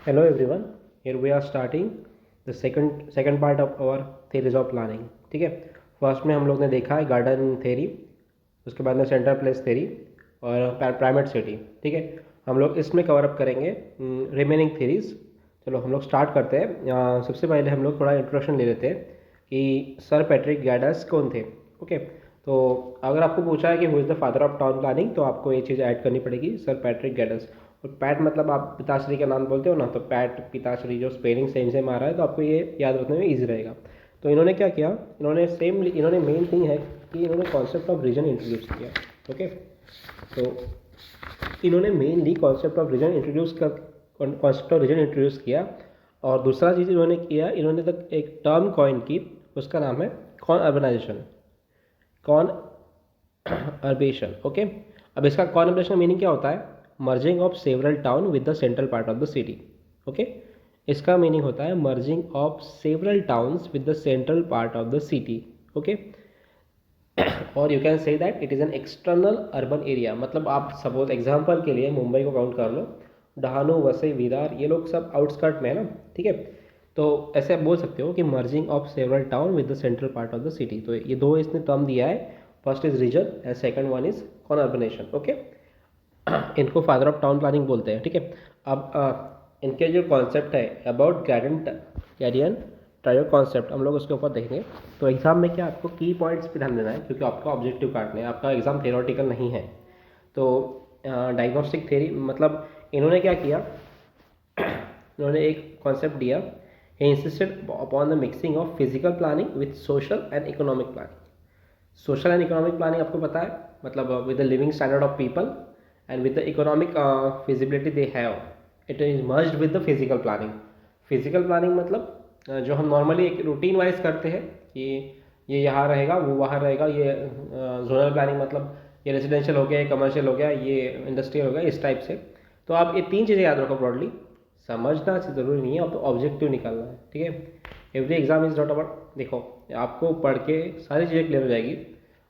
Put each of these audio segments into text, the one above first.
Hello everyone, here we are starting the second part of our theories of planning. ठीक है, first में हम लोग ने देखा है गार्डन थेरी, उसके बाद में सेंटर प्लेस थेरी और प्राइमेट सिटी. ठीक है, हम लोग इसमें कवर अप करेंगे रिमेनिंग थेरीज. चलो हम लोग स्टार्ट करते हैं. सबसे पहले हम लोग थोड़ा इंट्रोडक्शन ले लेते हैं कि सर पैट्रिक गैडस कौन थे. ओके, तो अगर आपको पूछा है कि who is the father of town planning, तो आपको ये चीज़ ऐड करनी पड़ेगी, सर पैट्रिक गैडस. और पैट मतलब आप पिताश्री का नाम बोलते हो ना, तो पैट पिताश्री जो स्पेलिंग सेम सेम आ रहा है, तो आपको ये याद रखने में ईजी रहेगा. तो इन्होंने क्या किया, इन्होंने मेन थिंग है कि इन्होंने कॉन्सेप्ट ऑफ रीजन इंट्रोड्यूस किया. ओके, तो इन्होंने mainly concept of reason introduce किया. और दूसरा चीज़ इन्होंने किया, इन्होंने तक एक टर्म कॉइन की, उसका नाम है con urbanization, conurbation. Okay, अब इसका कॉन अर्बेशन मीनिंग क्या होता है, merging of several town with the central part of the city. Okay, इसका मीनिंग होता है merging of several towns with the central part of the city. Okay, और you can say that it is an external urban area. मतलब आप suppose example के लिए मुंबई को count कर लो, डहाणू, वसई, विरार, ये लोग सब आउटस्कर्ट में है ना. ठीक है, तो ऐसे आप बोल सकते हो कि merging of several town with the central part of the city. तो ये दो इसने टर्म दिया है, first is region and second one is conurbation. Okay, इनको फादर ऑफ टाउन प्लानिंग बोलते हैं. ठीक है, अब इनके जो कॉन्सेप्ट है अबाउट गैडियन ट्रायो कॉन्सेप्ट, हम लोग उसके ऊपर देखेंगे. तो एग्जाम में क्या आपको की पॉइंट्स पे ध्यान देना है, क्योंकि आपका ऑब्जेक्टिव काटना है, आपका एग्जाम थियोरेटिकल नहीं है. तो डायग्नोस्टिक थ्योरी मतलब इन्होंने क्या किया, इन्होंने एक कॉन्सेप्ट दिया, he insisted upon the mixing of physical planning with social and economic planning. Social and economic planning आपको पता है, मतलब with the living standard of people and with the economic feasibility they have, it is merged with the physical planning. physical planning मतलब जो हम normally एक routine wise करते हैं कि ये यहाँ रहेगा, वो वहाँ रहेगा, ये जोनल प्लानिंग मतलब ये रेजिडेंशियल हो गया, ये कमर्शियल हो गया, ये इंडस्ट्रियल हो गया, इस टाइप से. तो आप ये तीन चीज़ें याद रखो ब्रॉडली, समझना ज़रूरी नहीं है, अब तो ऑब्जेक्टिव निकालना है. ठीक है, every exam is not about, देखो आपको पढ़ के सारी चीज़ें क्लियर हो जाएगी,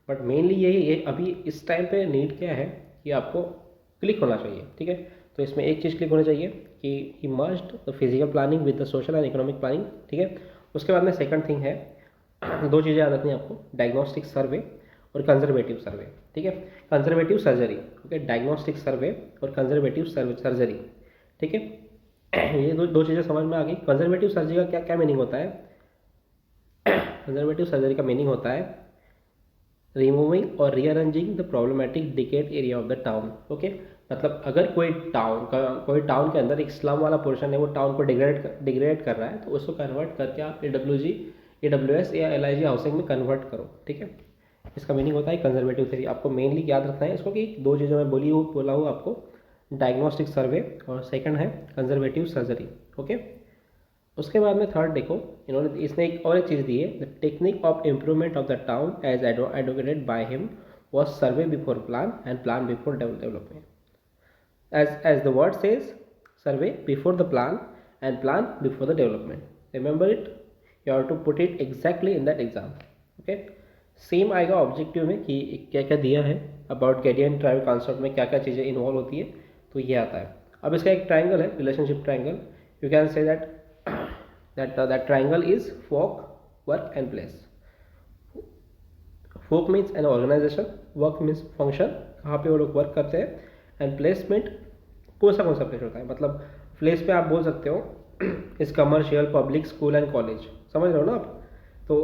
बट मेनली ये अभी इस टाइम पे नीड क्या है कि आपको क्लिक होना चाहिए. ठीक है, तो इसमें एक चीज़ क्लिक होनी चाहिए कि he must the physical planning with the social and economic planning. ठीक है, उसके बाद में सेकंड थिंग है, दो चीज़ें याद रखनी है आपको, डायग्नोस्टिक सर्वे और कंजर्वेटिव सर्वे. ठीक है, कंजर्वेटिव सर्जरी. ओके, डायग्नोस्टिक सर्वे और कंजर्वेटिव सर्जरी. ठीक है, ये दो चीज़ें समझ में आ गई. कंजर्वेटिव सर्जरी का क्या क्या मीनिंग होता है, कंजर्वेटिव सर्जरी का मीनिंग होता है रिमूविंग और rearranging the problematic decade area of the town. Okay, मतलब अगर कोई टाउन के अंदर एक स्लम वाला पोर्शन है, वो टाउन को डिग्रेड कर रहा है, तो उसको कन्वर्ट करके आप AWS या LIG हाउसिंग में कन्वर्ट करो. ठीक है, इसका मीनिंग होता है कंजर्वेटिव थ्योरी. आपको मेनली याद रखना है इसको कि दो चीज़ों में बोला हूँ आपको, डायग्नोस्टिक सर्वे और सेकंड है कंजर्वेटिव सर्जरी. ओके, उसके बाद में थर्ड देखो, इसने एक चीज़ दी है, the technique of improvement of the town as advocated by him was survey before plan and plan before development. as the word says, survey before the plan and plan before the development. Remember it, you have to put it exactly in that exam. Okay, same आएगा objective में कि क्या क्या दिया है about गैडियन trial concept में क्या क्या चीज़ें इन्वॉल्व होती है, तो ये आता है. अब इसका एक ट्राइंगल है, रिलेशनशिप ट्राइंगल. यू कैन से that triangle is folk, work and place. folk means an organization, work means function, कहाँ पे वो लोग वर्क करते हैं, एंड प्लेसमेंट कौन सा प्लेस होता है, मतलब प्लेस पे आप बोल सकते हो इस commercial, public, school and college, समझ रहे हो ना आप. तो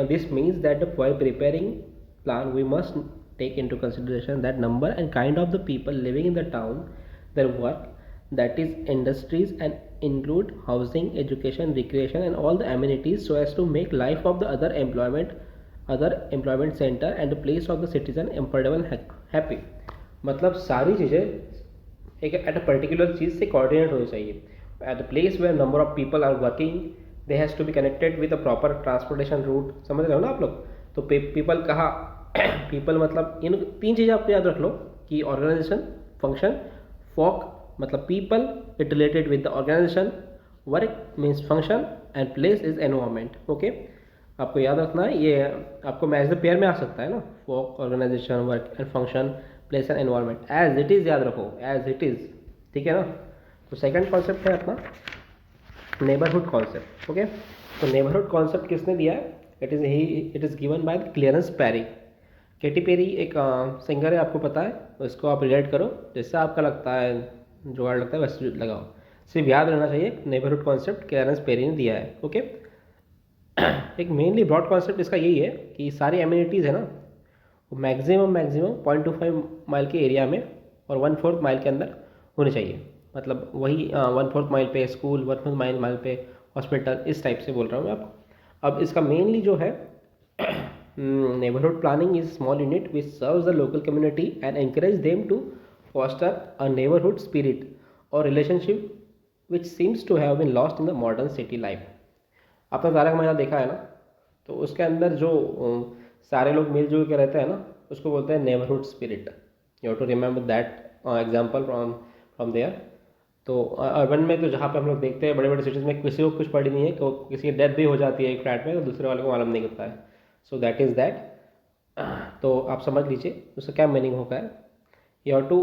this means that while preparing plan we must take into consideration that number and kind of the people living in the town, their work, that is industries, and include housing, education, recreation and all the amenities so as to make life of the other employment center and the place of the citizen affordable, happy. मतलब सारी चीज़ें एक at a particular चीज़ से coordinate होनी चाहिए. At the place where number of people are working, they has to be connected with a proper transportation route. समझ रहे हो ना आप लोग. तो पीपल कहाँ पीपल मतलब इन तीन चीज़ें आपको याद रख लो कि ऑर्गेनाइजेशन, फंक्शन, फॉक मतलब people, it related with the organisation, work means function and place is environment. Okay, आपको याद रखना है, ये आपको मैच द पेयर में आ सकता है ना, folk, organisation, work and function, place and environment. As it is याद रखो, एज इट इज़. ठीक है ना. तो सेकंड कॉन्सेप्ट है अपना नेबरहुड कॉन्सेप्ट। ओके, तो नेबरहुड कॉन्सेप्ट किसने दिया है? It is given by Clarence Perry. Katy Perry एक सिंगर है, आपको पता है, तो इसको आप रिलेट करो जैसे आपका लगता है, जुगाड़ लगता है वैसे लगाओ। सिर्फ याद रहना चाहिए नेबरहुड कॉन्सेप्ट क्लियरेंस पेरी ने दिया है। ओके, एक मेनली ब्रॉड कॉन्सेप्ट इसका यही है कि सारी एम्यूनिटीज़ है ना, वो मैक्सिमम 0.25 माइल के एरिया में और 1/4 माइल के अंदर होनी चाहिए। मतलब वही 1/4 माइल पे स्कूल, 1/4 माइल पे हॉस्पिटल, इस टाइप से बोल रहा हूँ मैं आपको। अब इसका मेनली जो है neighborhood planning is small unit which serves the local community and encourage them to foster a neighborhood spirit or relationship which seems to have been lost in the modern city life। आपने तारक मेहता देखा है ना, तो उसके अंदर जो सारे लोग मिलजुल के रहते हैं ना, उसको बोलते हैं neighbourhood spirit. You have to remember that example from there. तो अर्बन में तो जहाँ पे हम लोग देखते हैं बड़े बड़े सिटीज़ में किसी को कुछ पड़ी नहीं है, तो किसी की डेथ भी हो जाती है एक फ्लैट में, तो दूसरे वाले को मालूम नहीं होता है। So that is that. तो आप समझ लीजिए उसका क्या मीनिंग होगा है। You have to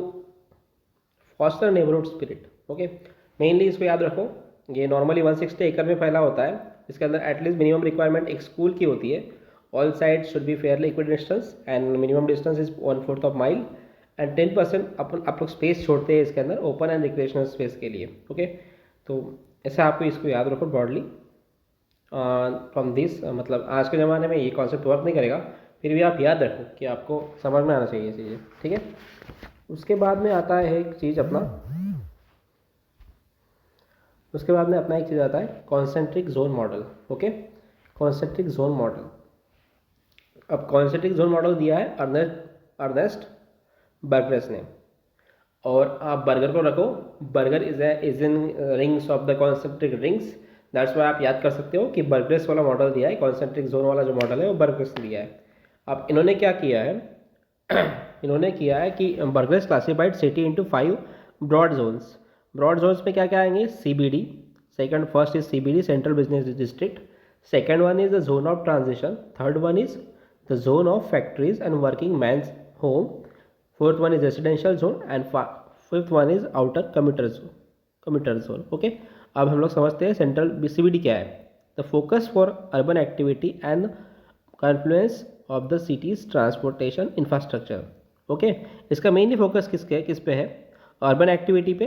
foster neighbourhood spirit. Okay, mainly इसको याद रखो, ये नॉर्मली 160 एकड़ में फैला होता है। इसके अंदर एटलीस्ट मिनिमम रिक्वायरमेंट एक स्कूल की होती है। All side should be Fairlie equal distance and minimum distance is 1/4 mile and 10% आप लोग स्पेस छोड़ते हैं इसके अंदर ओपन एंड रिक्रिएशनल स्पेस के लिए। ओके, तो ऐसा आपको इसको याद रखो ब्रॉडली फ्रॉम दिस। मतलब आज के ज़माने में ये कॉन्सेप्ट वर्क नहीं करेगा, फिर भी आप याद रखो कि आपको समझ में आना चाहिए चीज़ें, ठीक है। उसके बाद में आता है एक चीज़ अपना, उसके बाद में अपना एक चीज़ आता है concentric zone model. Okay, concentric zone model. अब कॉन्सेंट्रिक जोन मॉडल दिया है अर्नेस्ट बर्गरेस ने, और आप बर्गर को रखो, burger is in rings of the concentric rings. That's why आप याद कर सकते हो कि बर्गरेस वाला मॉडल दिया है, कॉन्सेंट्रिक जोन वाला जो मॉडल है वो बर्गरेस ने दिया है। अब इन्होंने क्या किया है इन्होंने किया है कि Burgess classified city into 5 broad zones. Broad zones में क्या क्या आएंगे? CBD, first is CBD central business district, second one is the zone of transition, third one is the zone of factories and working man's home, fourth one is residential zone and fifth one is outer commuter zone. Okay, अब हम लोग समझते हैं central CBD क्या है। The focus for urban activity and Confluence of the cities transportation infrastructure. Okay, इसका mainly focus किस पे है? अर्बन एक्टिविटी पे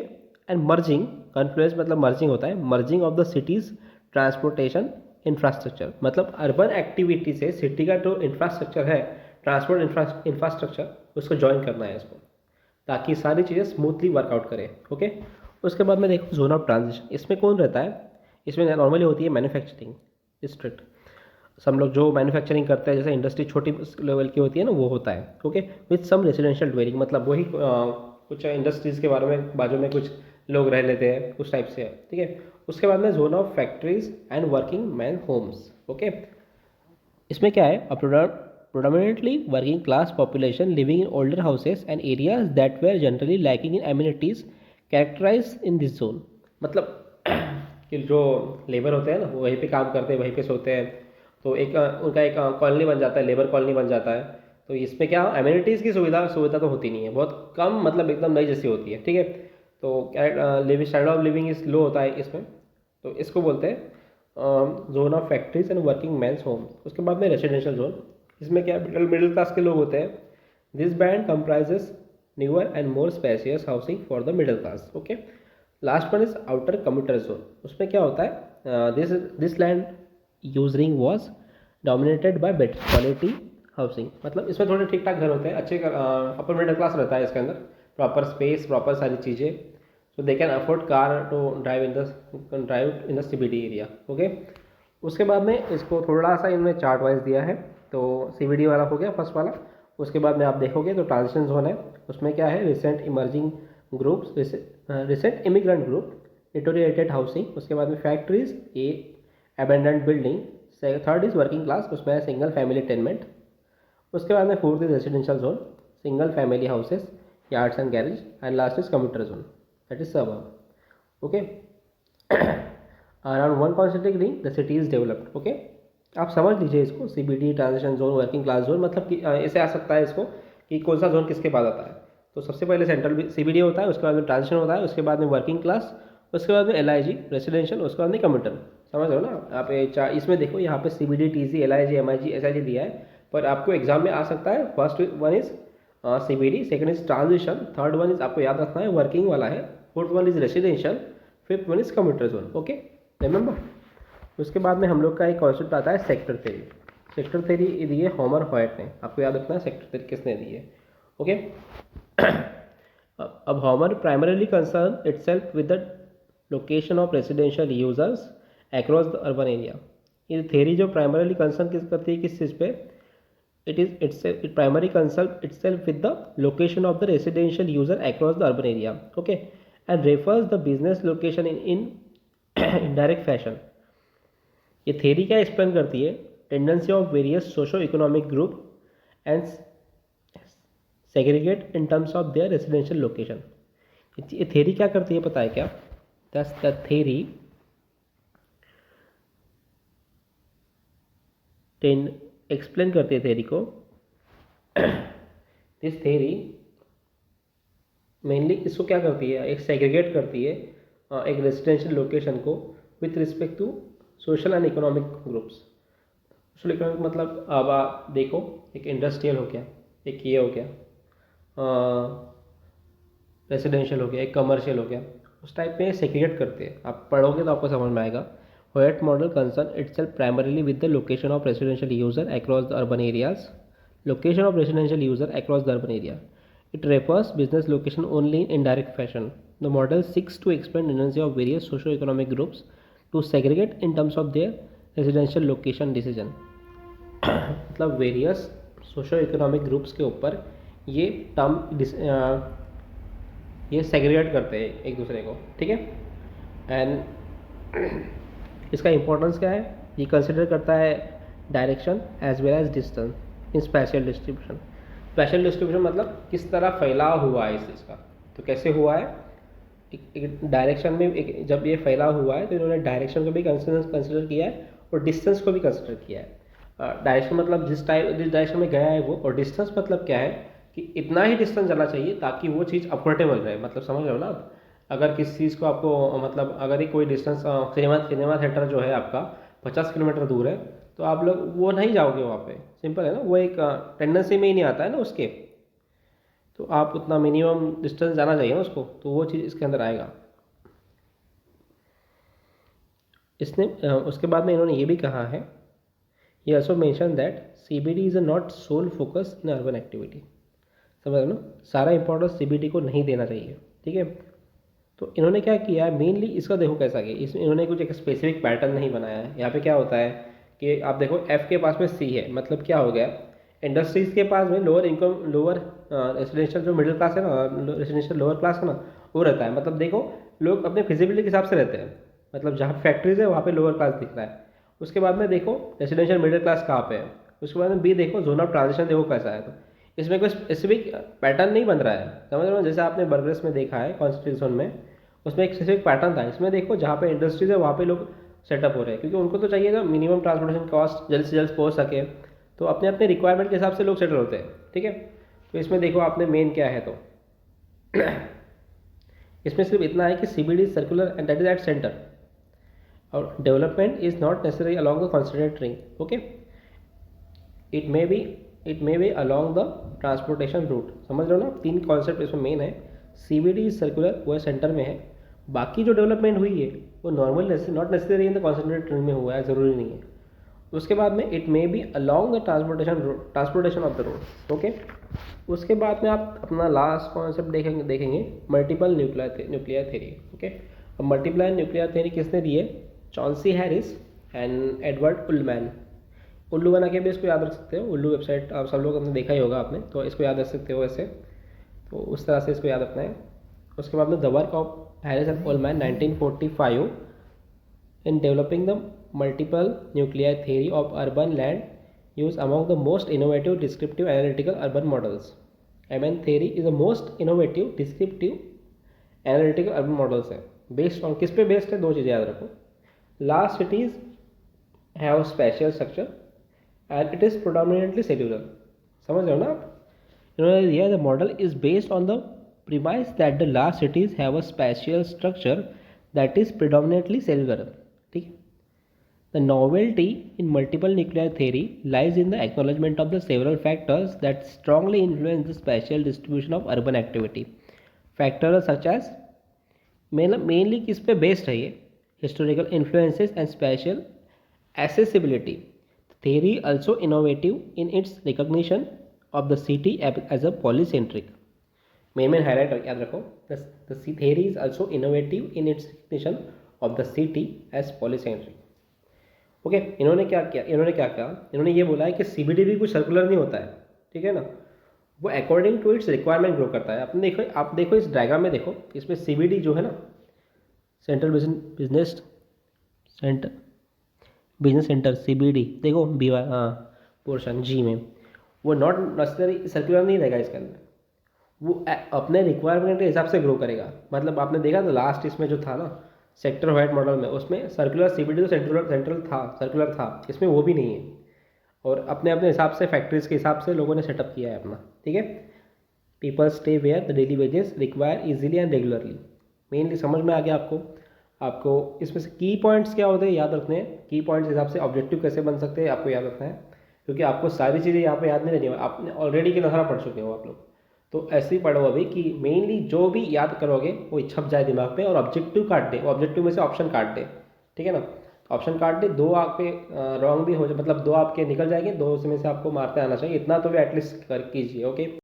एंड मर्जिंग, कॉन्फ्लुएंस मतलब मर्जिंग होता है, merging of the cities transportation infrastructure. मतलब अर्बन एक्टिविटी से सिटी का जो इंफ्रास्ट्रक्चर है, ट्रांसपोर्ट इंफ्रास्ट्रक्चर, उसको ज्वाइन करना है इसको, ताकि सारी चीज़ें स्मूथली वर्कआउट करें। ओके, उसके बाद में देखो जोन ऑफ ट्रांजिशन, इसमें कौन रहता है? इसमें नॉर्मली होती है मैन्युफैक्चरिंग डिस्ट्रिक्ट। सब लोग जो मैन्युफैक्चरिंग करते हैं, जैसे इंडस्ट्री छोटी लेवल की होती है ना, वो होता है। Okay, with some residential dwelling, मतलब वही कुछ इंडस्ट्रीज़ के बारे में बाजू में कुछ लोग रह लेते हैं, उस टाइप से है, ठीक है। उसके बाद में zone of factories and working man homes. Okay, इसमें क्या है? predominantly working class population living in older houses and areas that were generally lacking in amenities characterized in this zone। मतलब कि जो लेबर होते हैं ना, वो वहीं पे काम करते हैं, वहीं पे सोते हैं, तो एक उनका एक कॉलोनी बन जाता है, लेबर कॉलोनी बन जाता है। तो इसमें क्या एम्यूनिटीज़ की सुविधा तो होती नहीं है, बहुत कम, मतलब एकदम नई जैसी होती है, ठीक है। तो living standard of living is low होता है इसमें, तो इसको बोलते हैं zone of factories and working man's home. उसके बाद में रेसिडेंशियल जोन, इसमें क्या मिडिल क्लास के लोग होते हैं। This band comprises newer and more spacious housing for the middle class. Okay, last one is outer commuter zone. उसमें क्या होता है? This land using was dominated by better quality housing. मतलब इसमें थोड़े ठीक ठाक घर होते हैं, अच्छे अपर मिडिल क्लास रहता है इसके अंदर, प्रॉपर स्पेस, प्रॉपर सारी चीज़ें, so they can afford car to drive in the CBD area. Okay, उसके बाद में इसको थोड़ा सा इनमें चार्ट वाइज दिया है। तो CBD वाला हो गया फर्स्ट वाला। उसके बाद में आप देखोगे तो ट्रांजिशन जोन है, उसमें क्या है? Recent emerging groups, recent immigrant group, deteriorated housing. उसके बाद में factories, abandoned building. Third is working class, उसमें है सिंगल फैमिली टेनमेंट। उसके बाद में fourth is residential zone, single family houses, yards and garage, and last is commuter zone, that is suburb. Okay, around 1 concentric ring the city is developed। Okay, आप समझ लीजिए इसको, CBD, transition zone, working class zone, मतलब कि ऐसे आ सकता है इसको कि कौन सा जोन किसके बाद आता है। तो सबसे पहले सेंट्रल CBD होता है, उसके बाद में ट्रांजिशन होता है, उसके बाद में वर्किंग क्लास, उसके बाद में LIG रेसिडेंशियल, उसके बाद में कम्यूटर। समझ रहे हो ना आप? ये चार इसमें देखो, यहाँ पे CBD, TC, LIG, MIG, SIG दिया है, पर आपको एग्जाम में आ सकता है। First one is CBD, second is transition, third one is आपको याद रखना है वर्किंग वाला है, fourth one is residential, fifth one is commuter zone. Okay, remember. उसके बाद में हम लोग का एक कॉन्सेप्ट आता है सेक्टर थ्योरी। सेक्टर थ्योरी दी है होमर हॉयट ने, आपको याद रखना है सेक्टर थ्योरी किसने दी है। ओके अब Homer primarily concern itself with the location of residential users across the urban area. ये थ्योरी जो प्राइमरीली कंसर्न किस करती है, किस चीज़ पे? It primary concern itself with the location of the residential user across the urban area. Okay, and refers the business location in indirect fashion. ये theory क्या explain करती है? Tendency of various socio economic group and segregate in terms of their residential location. ये theory क्या करती है पता है क्या? दैट्स द थ्योरी एक्सप्लेन करती है थ्योरी को। दिस थ्योरी मेनली इसको क्या करती है? एक सेग्रीगेट करती है एक रेसिडेंशियल लोकेशन को with respect to social and economic groups. Social economic मतलब अब आप देखो, एक इंडस्ट्रियल हो गया, एक ये हो गया रेसिडेंशियल हो गया, एक कमर्शियल हो गया, उस टाइप में सेग्रीगेट करते हैं। आप पढ़ोगे तो आपको समझ में आएगा। होयट model concern itself primarily with the location of residential user across the urban areas. Location of residential user across the urban area, it refers business location only in indirect fashion. The model seeks to explain tendency of various socio-economic groups to segregate in terms of their residential location decision. मतलब various socio economic groups के ऊपर ये term ये segregate करते हैं एक दूसरे को, ठीक है। एंड इसका इंपॉर्टेंस क्या है? ये कंसिडर करता है direction as well as distance in spatial distribution. Spatial distribution मतलब किस तरह फैलाव हुआ है इस चीज़ का। तो कैसे हुआ है? एक डायरेक्शन में जब ये फैलाव हुआ है तो इन्होंने डायरेक्शन को भी कंसिडर किया है और डिस्टेंस को भी कंसिडर किया है। डायरेक्शन मतलब जिस डायरेक्शन में गया है वो, और डिस्टेंस मतलब क्या है कि इतना ही डिस्टेंस जाना चाहिए ताकि वो चीज़ अफोर्डेबल रहे। मतलब समझ रहे हो ना आप? अगर किसी चीज़ को आपको मतलब अगर ही कोई डिस्टेंस सिनेमा थिएटर जो है आपका 50 किलोमीटर दूर है तो आप लोग वो नहीं जाओगे वहाँ पे। सिंपल है ना, वो एक टेंडेंसी में ही नहीं आता है ना उसके। तो आप उतना मिनिमम डिस्टेंस जाना चाहिए ना उसको, तो वो चीज़ इसके अंदर आएगा। इसने उसके बाद में इन्होंने ये भी कहा है, ये also mention that CBD is a not sole focus in urban activity. समझ रहे हो ना? सारा इंपॉर्टेंस CBD को नहीं देना चाहिए, ठीक है। तो इन्होंने क्या किया है मेनली, इसका देखो कैसा कि इसमें इन्होंने कुछ एक स्पेसिफिक पैटर्न नहीं बनाया है। यहाँ पे क्या होता है कि आप देखो F के पास में C है, मतलब क्या हो गया? इंडस्ट्रीज़ के पास में लोअर इनकम, लोअर रेसिडेंशियल जो मिडिल क्लास है ना, रेसिडेंशियल लोअर क्लास है ना, वो रहता है। मतलब देखो लोग अपने फिजिबिलिटी के हिसाब से रहते हैं, मतलब जहाँ फैक्ट्रीज है वहाँ पे लोअर क्लास दिख रहा है। उसके बाद में देखो रेसिडेंशियल मिडिल क्लास कहाँ पे है। उसके बाद में B देखो जोन ऑफ ट्रांजिशन देखो कैसा है। तो इसमें कोई स्पेसिफिक पैटर्न नहीं बन रहा है, समझ रहे हो? जैसे आपने बर्गर्स में देखा है कॉन्स्टिट्यूट जोन में, उसमें एक स्पेसिफिक पैटर्न था। इसमें देखो जहाँ पे इंडस्ट्रीज है वहाँ पे लोग सेटअप हो रहे हैं, क्योंकि उनको तो चाहिए ना मिनिमम ट्रांसपोर्टेशन कॉस्ट जल्द से जल्द पहुँच सके। तो अपने अपने रिक्वायरमेंट के हिसाब से लोग सेटल होते हैं, ठीक है। तो इसमें देखो आपने मेन क्या है, तो इसमें सिर्फ इतना है कि CBD is circular and that is at centre, और development is not necessary along the concentrated ring. Okay, it may be along the transportation route. समझ रहे हो ना? 3 कॉन्सेप्ट इसमें मेन है। CBD इज सर्कुलर, वो सेंटर में है। बाकी जो डेवलपमेंट हुई है वो normal not necessary in the concentrated ring में हुआ है, ज़रूरी नहीं है। उसके बाद में it may be along the transportation of the road. Okay, उसके बाद में आप अपना लास्ट कॉन्सेप्ट देखेंगे मल्टीपल न्यूक्लियर थ्योरी। ओके, अब मल्टीपल न्यूक्लियर थ्योरी किसने दी है? चॉन्सी हैरिस एंड एडवर्ड उल्मैन। उल्लू बना के भी इसको याद रख सकते हो। उल्लू वेबसाइट आप सब लोग अपने देखा ही होगा आपने, तो इसको याद रख सकते हो ऐसे। तो उस तरह से इसको याद रखना है। उसके बाद में the work of Harris and Ullman 1945 in developing the multiple nuclei theory of urban land use among the most innovative descriptive analytical urban models. MN theory is the most innovative descriptive analytical urban models है। Based on किस पे based है? 2 चीज़ें याद रखो। Large cities have spatial structure and it is predominantly cellular। समझ रहे हो ना आप? इन्होंने दिया the model is based on the premise that the large cities have a spatial structure that is predominantly cellular. ठीक है। The novelty in multiple nuclear theory lies in the acknowledgement of the several factors that strongly influence the spatial distribution of urban activity. Factor such as mainly किस पे based है ये, historical influences and spatial accessibility. The theory also innovative in its recognition of the city as a polycentric. Main highlight याद रखो, the theory is also innovative in its recognition of the city as polycentric. Okay इन्होंने क्या किया, इन्होंने ये बोला है कि सीबीडी भी कुछ सर्कुलर नहीं होता है, ठीक है ना, वो according to its requirement grow करता है। आपने देखो, आप देखो इस डायग्राम में देखो, इसमें सीबीडी जो है ना, सेंट्रल बिजनेस सेंटर सीबीडी, देखो बीवाई, हाँ पोर्शन जी में, वो नॉट नेसेसरी सर्कुलर नहीं रहेगा इसके अंदर, वो अपने रिक्वायरमेंट के हिसाब से ग्रो करेगा। मतलब आपने देखा था लास्ट इसमें जो था ना सेक्टर वाइड मॉडल में, उसमें सर्कुलर सीबीडी तो सेंट्रल था, सर्कुलर था, इसमें वो भी नहीं है। और अपने अपने हिसाब से फैक्ट्रीज के हिसाब से लोगों ने सेटअप किया है अपना, ठीक है। People stay where the daily wages require easily and regularly. Mainly समझ में आ गया आपको इसमें से की पॉइंट्स क्या होते हैं याद रखने हैं। की पॉइंट्स हिसाब से ऑब्जेक्टिव कैसे बन सकते हैं आपको याद रखना है, क्योंकि आपको सारी चीज़ें यहाँ पे याद नहीं रहनी है, आपने ऑलरेडी की तरह पढ़ चुके हो आप लोग। तो ऐसे ही पढ़ो अभी कि मेनली जो भी याद करोगे वो छप जाए दिमाग में, और ऑब्जेक्टिव काट दे, ऑब्जेक्टिव में से ऑप्शन काट दे, ठीक है ना। ऑप्शन काट दे, दो आपके रॉन्ग भी हो जाए, मतलब दो आपके निकल जाएंगे, दो में से आपको मारते आना चाहिए, इतना तो भी एटलीस्ट कर कीजिए। ओके।